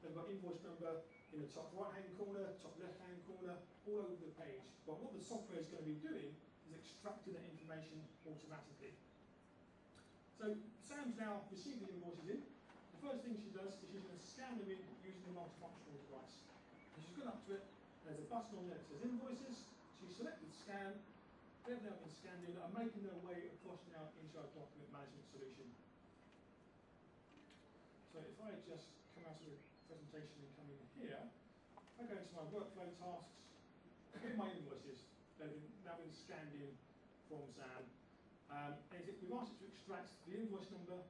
they've got invoice number in the top right-hand corner, top left-hand corner, all over the page. But what the software is going to be doing is extracting that information automatically. So Sam's now received the invoices in. The first thing she does is she's going to scan them in using the multifunctional device. And she's gone up to it, there's a button on there that says invoices. She selected scan, they've now been scanned in and are making their way across now into our document management solution. So if I just come out of the presentation and come in here, I go into my workflow tasks, here are my invoices. They've now been scanned in from Sam. We've asked it to extract the invoice number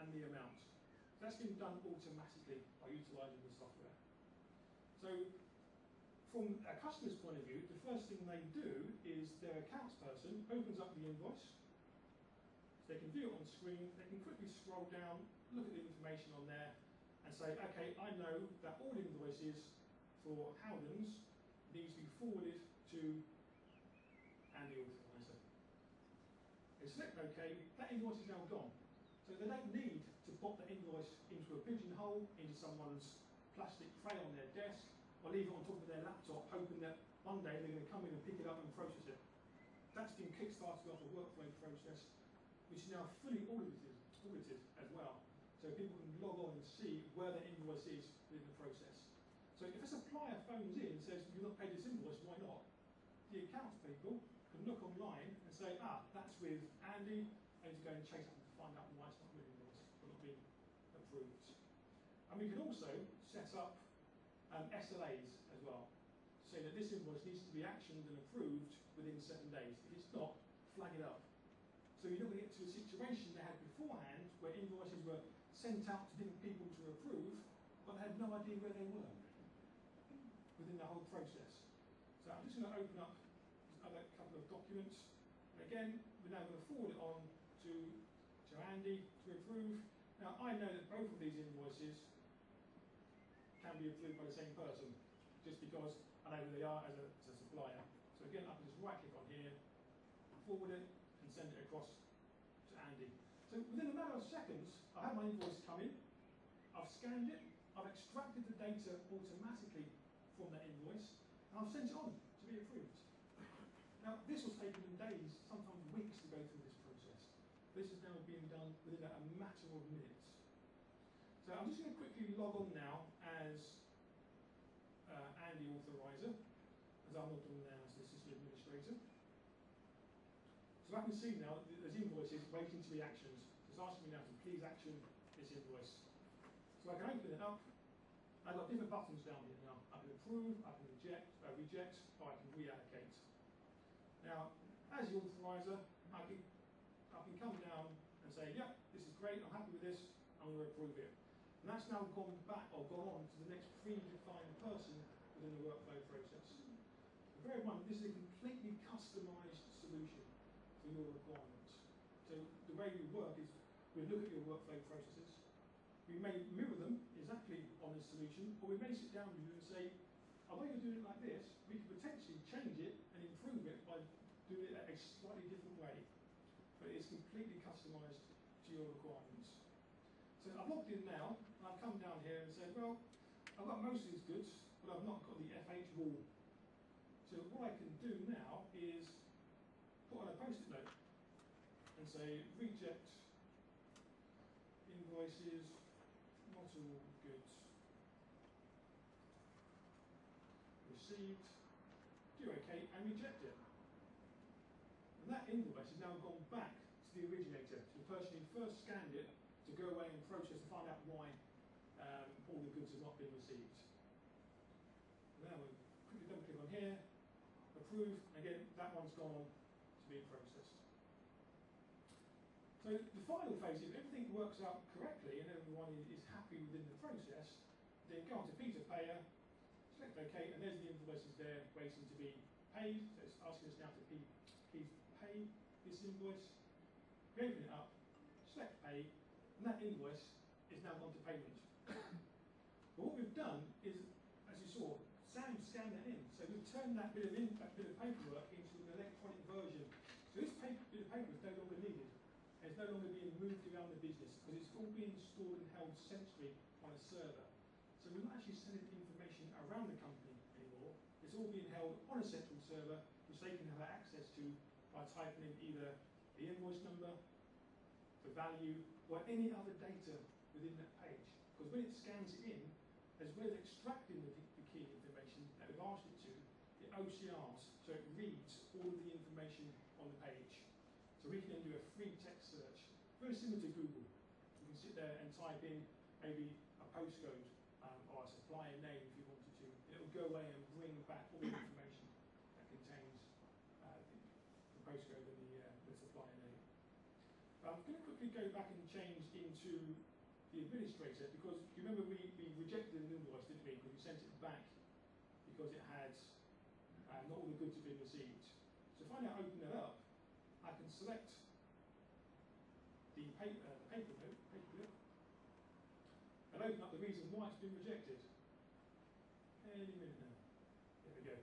and the amount. That's been done automatically by utilising the software. So from a customer's point of view, the first thing they do is their accounts person opens up the invoice. So they can view it on screen, they can quickly scroll down, look at the information on there and say, okay, I know that all invoices for Howdens needs to be forwarded to Andy Authorizer. They select OK, that invoice is now gone. So they don't need to pop the invoice into a pigeonhole, into someone's plastic tray on their desk, or leave it on top of their laptop, hoping that one day they're going to come in and pick it up and process it. That's been kick-started off a workflow process, which is now fully audited as well. So people can log on and see where their invoice is within the process. So if a supplier phones in and says, you've not paid this invoice, why not? The accounts people can look online and say, that's with Andy, I need to go and chase up to find out why it's not with invoice, or not being approved. And we can also set up SLAs as well, to say that this invoice needs to be actioned and approved within 7 days. If it's not, flag it up. So you're not going to get to a situation they had beforehand where invoices were sent out to different people to approve, but they had no idea where they were within the whole process. So I'm just going to open up another couple of documents. And again, we're now going to forward it on to Andy to approve. Now I know that both of these invoices can be approved by the same person, just because I know who they are as a supplier. So again, I can just right click on here, forward it, and send it across to Andy. So within a matter of seconds, I have my invoice come in, I've scanned it, I've extracted the data automatically from that invoice, and I've sent it on to be approved. Now, this was taken days, sometimes weeks to go through this process. This is now being done within a matter of minutes. So I'm just going to quickly log on now as Andy Authorizer, as I'm logged on now as the system administrator. So I can see now that there's invoices waiting to be actioned. So it's asking me now to please action this invoice. So I can open it up. I've got different buttons down here now. I can approve, I can reject, or I can reallocate. Now, as the authorizer, I can come down and say, yeah, this is great, I'm happy with this, I'm going to approve it. And that's now gone back or gone on to the next predefined person within the workflow process. Bear in mind, this is a completely customized solution for your requirements. So the way we work is we look at your workflow processes, we may mirror them exactly on this solution, or we may sit down with you and say, although you're doing it like this, we could potentially change it and improve it by doing it a slightly different way. But it's completely customized to your requirements. So I've logged in now, and I've come down here and said, well, I've got most of these goods, but I've not got the FH rule. So what I can do now is put on a post-it note and say, reject invoices, not all goods received, do OK, and reject it. And that invoice has now gone back to the originator, to the person who first scanned it, to go away and process and find out why all the goods have not been received. Now we'll quickly double click on here, approve, and again, that one's gone on to be processed. So the final phase, if everything works out correctly and everyone is happy within the process, then go on to Peter Payer, select OK, and there's the invoices there waiting to be paid. So it's asking us now to please pay this invoice. We open it up, select pay, and that invoice is now gone to payment. But what we've done is, as you saw, Sam scanned that in. So we've turned that bit of paperwork into an electronic version. So this bit of paper is no longer needed. It's no longer being moved around the business because it's all being stored and held centrally on a server. So we're not actually sending information around the company anymore. It's all being held on a central server, which they can have access to by typing in either the invoice number, the value, or any other data within that page. Because when it scans it in, as well as extracting the key information that we've asked it to, it OCRs, so it reads all of the information on the page. So we can then do a free text search, very similar to Google. You can sit there and type in maybe a postcode or a supplier name if you wanted to. It'll go away and bring back all the information that contains the postcode and the supplier name. I'm going to quickly go back and change into the administrator, because you remember we rejected an invoice, didn't we? Because we sent it back because it had not all the goods have been received. So if I now open that up, I can select the paper note, and open up the reason why it's been rejected. Any minute now. There we go.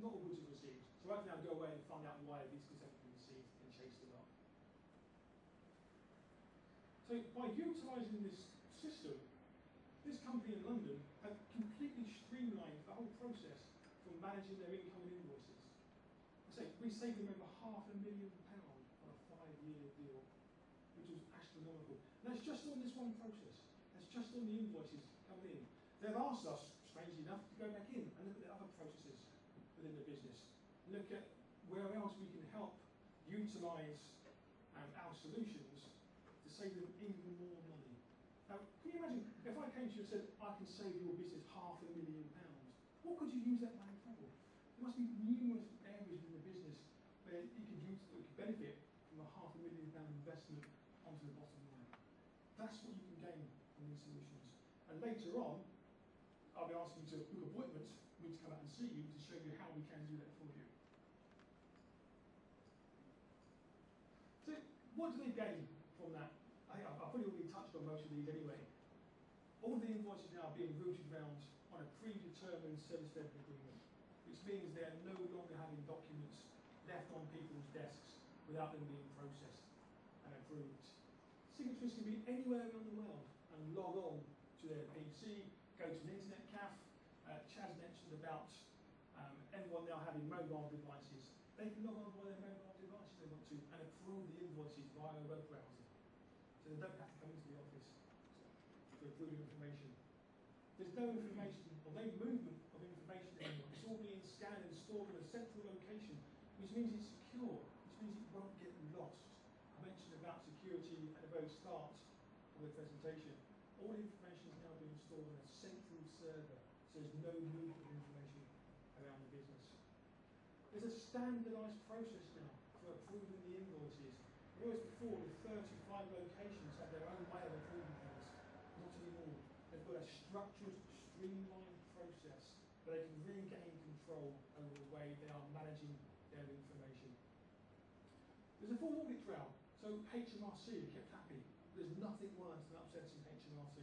Not all goods are received. So I can now go away and find out why these goods haven't been received and chase them up. So by utilising this system, this company in London have completely streamlined the whole process from managing their incoming invoices. I say we saved them over £500,000 on a 5-year deal, which was astronomical. And that's just on this one process. That's just on the invoices coming in. They've asked us, strangely enough, to go back in and look at the other processes within the business. Look at where else we can help utilise our solutions to save them even more money. Now, can you imagine if I came to you and said, I can save your business £500,000, what could you use that money for? There must be numerous areas in the business where you could benefit from a £500,000 investment onto the bottom line. That's what you can gain from these solutions. And later on, I'll be asking you to book appointments for me to come out and see you to show you how we can do that for you. So, what do they gain from that? I've probably already touched on most of these anyway. All the invoices now are being routed around on a predetermined service level agreement, which means they're no longer having documents left on people's desks without them being processed and approved. Signatories can be anywhere around the world and log on to their PC, go to an internet cafe. Chaz mentioned about everyone now having mobile devices. They can log on via their mobile device if they want to and approve the invoices via a web browser. So they don't have to come into the office to approve information. There's no information or no movement of information anymore. It's all being scanned and stored in a central location, which means it's secure, which means it won't get lost. I mentioned about security at the very start of the presentation. All the information is now being stored on a central server, so there's no movement of information around the business. There's a standardised process now for approving the invoices. Whereas before, the 35 locations had their own way of approving things. Not anymore. They've got a structured, streamlined process where they can regain control over the way they are managing their information. There's a full audit trail. So HMRC are kept happy. There's nothing worse than upsetting HMRC.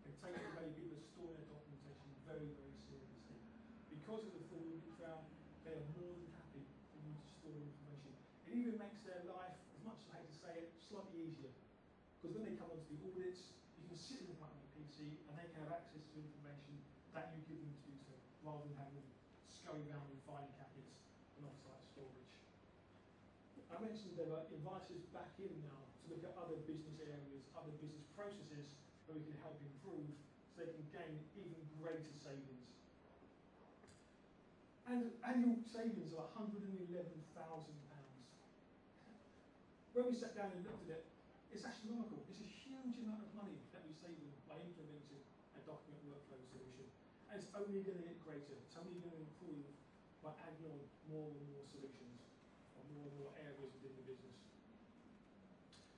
They take the way people are storing their documentation very, very seriously. Because of the full audit trail, they are more than happy for you to store information. It even makes their life, as much as I hate to say it, slightly easier. Because when they come onto the audits, you can sit in front of your PC and they can have access to information that you give them to do so, rather than having them scurry around in filing cabinets and off-site storage. I mentioned there are invited back in now to look at other business areas, other business processes where we can help improve so they can gain even greater savings. And annual savings of £111,000. When we sat down and looked at it, it's astronomical. It's a huge amount of money that we save them by implementing a document workflow solution. And it's only going to get greater. It's only going to improve by adding on more and more solutions or more areas within the business.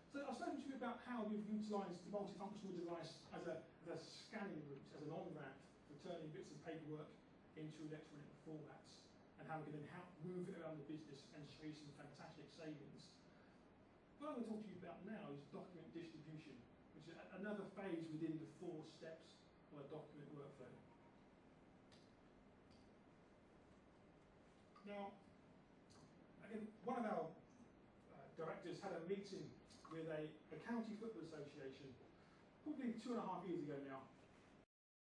So I've spoken to you about how we've utilised the multifunctional device as a scanning route, as an on-ramp for turning bits of paperwork into electronic formats, and how we can then move it around the business and show you some fantastic savings. What I'm going to talk to you about now is document distribution, which is another phase within the 4 steps of a document workflow. Now, again, one of our directors had a meeting with the County Football Association, probably 2.5 years ago now,